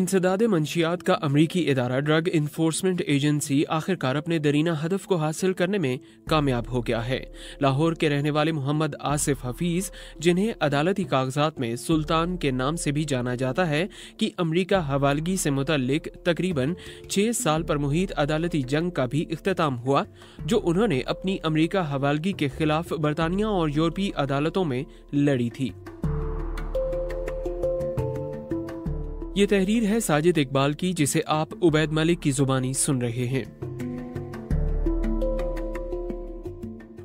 इंसदाद मंशियात का अमरीकी इदारा ड्रग इन्फोर्समेंट एजेंसी आखिरकार अपने दरीना हदफ को हासिल करने में कामयाब हो गया है। लाहौर के रहने वाले मोहम्मद आसिफ हफीज, जिन्हें अदालती कागजात में सुल्तान के नाम से भी जाना जाता है, कि अमरीका हवालगी से मुतल्लिक तकरीबन 6 साल पर मुहित अदालती जंग का भी इख्तिताम हुआ, जो उन्होंने अपनी अमरीका हवालगी के खिलाफ बरतानिया और यूरोपीय अदालतों में लड़ी थी। ये तहरीर है साजिद इकबाल की, जिसे आप उबैद मलिक की जुबानी सुन रहे हैं।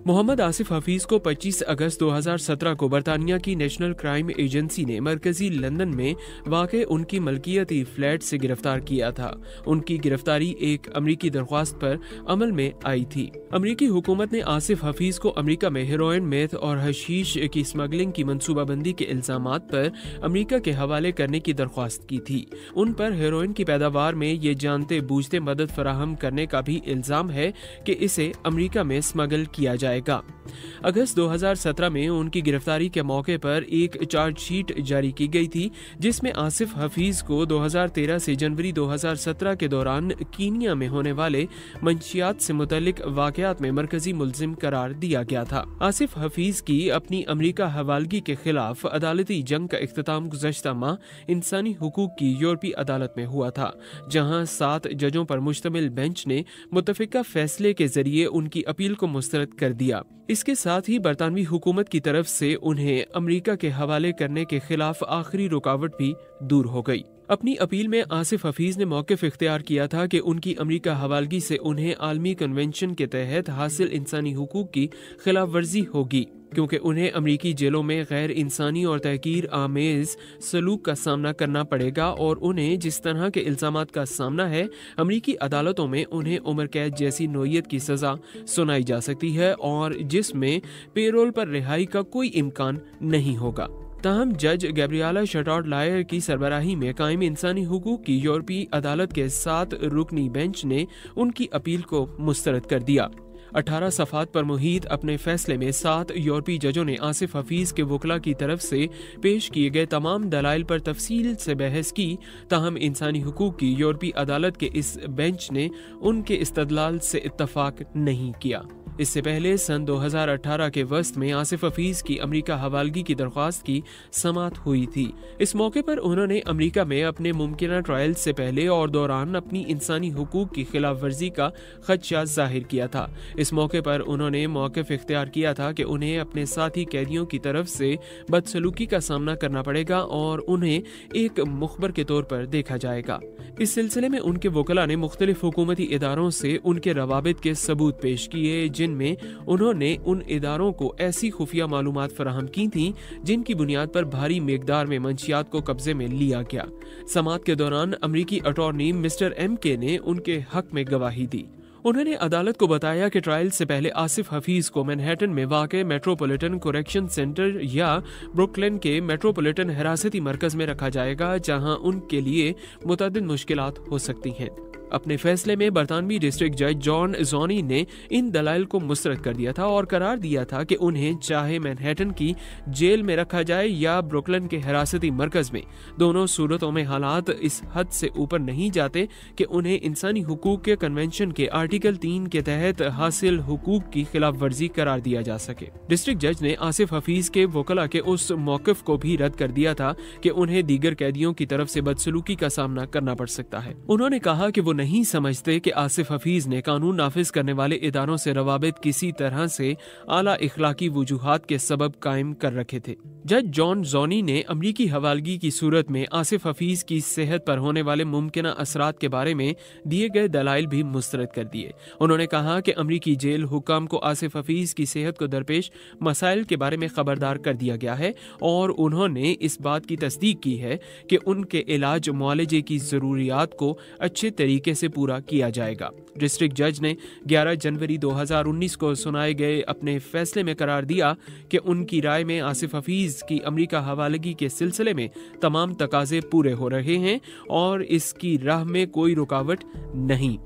मोहम्मद आसिफ हफीज को 25 अगस्त 2017 को बरतानिया की नेशनल क्राइम एजेंसी ने मरकजी लंदन में वाक़े उनकी मलकियती फ्लैट से गिरफ्तार किया था। उनकी गिरफ्तारी एक अमरीकी दरख्वास्त पर अमल में आई थी। अमरीकी हुकूमत ने आसिफ हफीज को अमरीका में हेरोइन, मेथ और हशीश की स्मगलिंग की मंसूबाबंदी के इल्जामात पर अमरीका के हवाले करने की दरख्वास्त की थी। उन पर हेरोइन की पैदावार में ये जानते बूझते मदद फराहम करने का भी इल्जाम है कि इसे अमरीका में स्मगल किया जाए। अगस्त 2017 में उनकी गिरफ्तारी के मौके पर एक चार्जशीट जारी की गई थी, जिसमें आसिफ हफीज को 2013 से जनवरी 2017 के दौरान कीनिया में होने वाले मंशियात से मुतल्लिक वाकयात में मरकजी मुल्जिम करार दिया गया था। आसिफ हफीज की अपनी अमरीका हवालगी के खिलाफ अदालती जंग का इख्तिताम गुज़श्ता माह इंसानी हुकूक की यूरोपीय अदालत में हुआ था, जहां 7 जजों पर मुश्तमिल बेंच ने मुतफिका फैसले के जरिए उनकी अपील को मुस्तरद कर दिया। इसके साथ ही बरतानवी हुकूमत की तरफ से उन्हें अमरीका के हवाले करने के खिलाफ आखिरी रुकावट भी दूर हो गई। अपनी अपील में आसिफ हफीज ने मौक़िफ़ इख्तियार किया था कि उनकी अमरीका हवालगी से उन्हें आलमी कन्वेंशन के तहत हासिल इंसानी हुकूक की खिलाफ वर्जी होगी, क्योंकि उन्हें अमरीकी जेलों में गैर इंसानी और तहकीर आमेज सलूक का सामना करना पड़ेगा और उन्हें जिस तरह के इल्जामात का सामना है, अमरीकी अदालतों में उन्हें उम्र कैद जैसी नोयत की सजा सुनाई जा सकती है और जिसमें पेरोल पर रिहाई का कोई इम्कान नहीं होगा। ताहम जज गैब्रिएला शटॉर्ड-लायर की सरबराही में कायम इंसानी हुकूक की यूरोपीय अदालत के 7 रुकनी बेंच ने उनकी अपील को मुस्तरद कर दिया। 18 सफ़ात पर मुहित अपने फैसले में 7 यूरोपीय जजों ने आसिफ हफीज के वकला की तरफ से पेश किए गए तमाम दलाइल पर तफसील से बहस की। ताहम इंसानी हुकूक की यूरोपीय अदालत के इस बेंच ने उनके इस्तदलाल से इत्तफाक नहीं किया। इससे पहले सन 2018 के वस्त में आसिफ हफीज की अमरीका हवालगी की दरख्वास्त की समाअत हुई थी। इस मौके पर उन्होंने अमरीका में अपने मुमकिना ट्रायल से पहले और दौरान अपनी इंसानी हुकूक की खिलाफ वर्जी का खदशा जाहिर किया था। इस मौके पर उन्होंने मौक़िफ़ इख्तियार किया था कि उन्हें अपने साथी कैदियों की तरफ से बदसलूकी का सामना करना पड़ेगा और उन्हें एक मुखबर के तौर पर देखा जाएगा। इस सिलसिले में उनके वकला ने मुख्तलिफ हुकूमती इदारों से उनके रवाबित के सबूत पेश किए, जिनमें उन्होंने उन इदारों को ऐसी खुफिया मालूमात फराहम की थी जिनकी बुनियाद पर भारी मिकदार में मंशियात को कब्जे में लिया गया। समाअत के दौरान अमरीकी अटॉर्नी मिस्टर MK ने उनके हक में गवाही दी। उन्होंने अदालत को बताया कि ट्रायल से पहले आसिफ हफीज को मैनहट्टन में वाक़े मेट्रोपॉलिटन करेक्शन सेंटर या ब्रुकलिन के मेट्रोपॉलिटन हिरासती मरकज में रखा जाएगा, जहां उनके लिए मुतअद्दिद मुश्किलात हो सकती हैं। अपने फैसले में बरतानवी डिस्ट्रिक्ट जज जॉन ज़ोनी ने इन दलाइल को मुस्तरद कर दिया था और करार दिया था कि उन्हें चाहे मैनहट्टन की जेल में रखा जाए या ब्रुकलिन के हिरासती मरकज में, दोनों सूरतों में हालात इस हद से ऊपर नहीं जाते कि उन्हें इंसानी हुकूक के कन्वेंशन के आर्टिकल 3 के तहत हासिल हुकूक की खिलाफ वर्जी करार दिया जा सके। डिस्ट्रिक्ट जज ने आसिफ हफीज के वकला के उस मौक़िफ़ को भी रद्द कर दिया था कि उन्हें दीगर कैदियों की तरफ से बदसलूकी का सामना करना पड़ सकता है। उन्होंने कहा कि वो नहीं समझते कि आसिफ हफीज ने कानून नाफिज करने वाले इदारों से रवाबित किसी तरह से आला इखलाकी वजूहात के सबब कायम कर रखे थे। जज जॉन ज़ोनी ने अमरीकी हवालगी की सूरत में आसिफ हफीज की सेहत पर होने वाले मुमकिना असरात के बारे में दिए गए दलाइल भी मुस्तरद कर दिए। उन्होंने कहा कि अमरीकी जेल हुकाम को आसिफ हफीज की सेहत को दरपेश मसाइल के बारे में खबरदार कर दिया गया है और उन्होंने इस बात की तस्दीक की है कि उनके इलाज मुआलजे की जरूरियात को अच्छे तरीके से पूरा किया जाएगा। डिस्ट्रिक्ट जज ने 11 जनवरी 2019 को सुनाए गए अपने फैसले में करार दिया कि उनकी राय में आसिफ हफीज की अमरीका हवालगी के सिलसिले में तमाम तकाजे पूरे हो रहे हैं और इसकी राह में कोई रुकावट नहीं।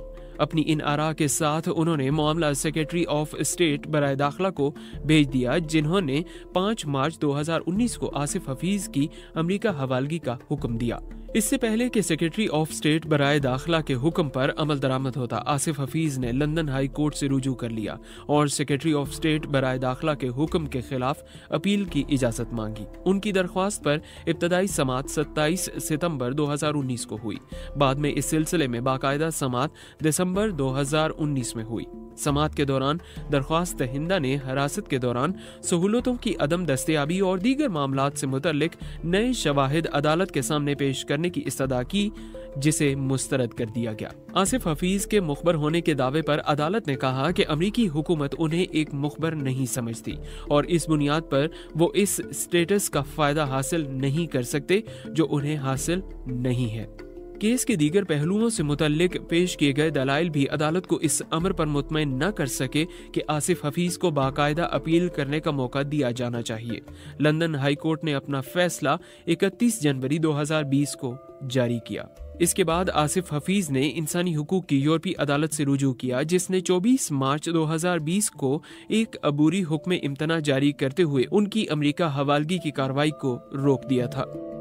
अपनी इन आरा के साथ उन्होंने मामला सेक्रेटरी ऑफ स्टेट बराए दाखिला को भेज दिया, जिन्होंने 5 मार्च 2019 को आसिफ हफीज की अमरीका हवालगी का हुक्म दिया। इससे पहले कि सेक्रेटरी ऑफ स्टेट बराए दाखिला के हुक्म पर अमल दरामद होता, आसिफ हफीज ने लंदन हाई कोर्ट से रुजू कर लिया और सेक्रेटरी ऑफ स्टेट बराए दाखिला के हुक्म के खिलाफ अपील की इजाजत मांगी। उनकी दरख्वास्त पर इब्तदाई समाअत 27 सितंबर 2019 को हुई। बाद में इस सिलसिले में बाकायदा समाअत दिसंबर 2019 में हुई। समाअत के दौरान दरख्वास्त दहिंदा ने हिरासत के दौरान सहूलतों की अदम दस्तयाबी और दीगर मामलात से मुतल्लिक नए शवाहिद अदालत के सामने पेश करने की इस्तदा की, जिसे मुस्तरद कर दिया गया। आसिफ हफीज के मुखबर होने के दावे पर अदालत ने कहा कि अमरीकी हुकूमत उन्हें एक मुखबर नहीं समझती और इस बुनियाद पर वो इस स्टेटस का फायदा हासिल नहीं कर सकते जो उन्हें हासिल नहीं है। केस के दीगर पहलुओं से मुतल्लिक पेश किए गए दलाइल भी अदालत को इस अमर पर मुतमईन न कर सके कि आसिफ हफीज को बाकायदा अपील करने का मौका दिया जाना चाहिए। लंदन हाई कोर्ट ने अपना फैसला 31 जनवरी 2020 को जारी किया। इसके बाद आसिफ हफीज ने इंसानी हुकूक की यूरोपीय अदालत से रुजू किया, जिसने 24 मार्च 2020 को एक अबूरी हुक्म इम्तना जारी करते हुए उनकी अमरीका हवालगी की कार्रवाई को रोक दिया था।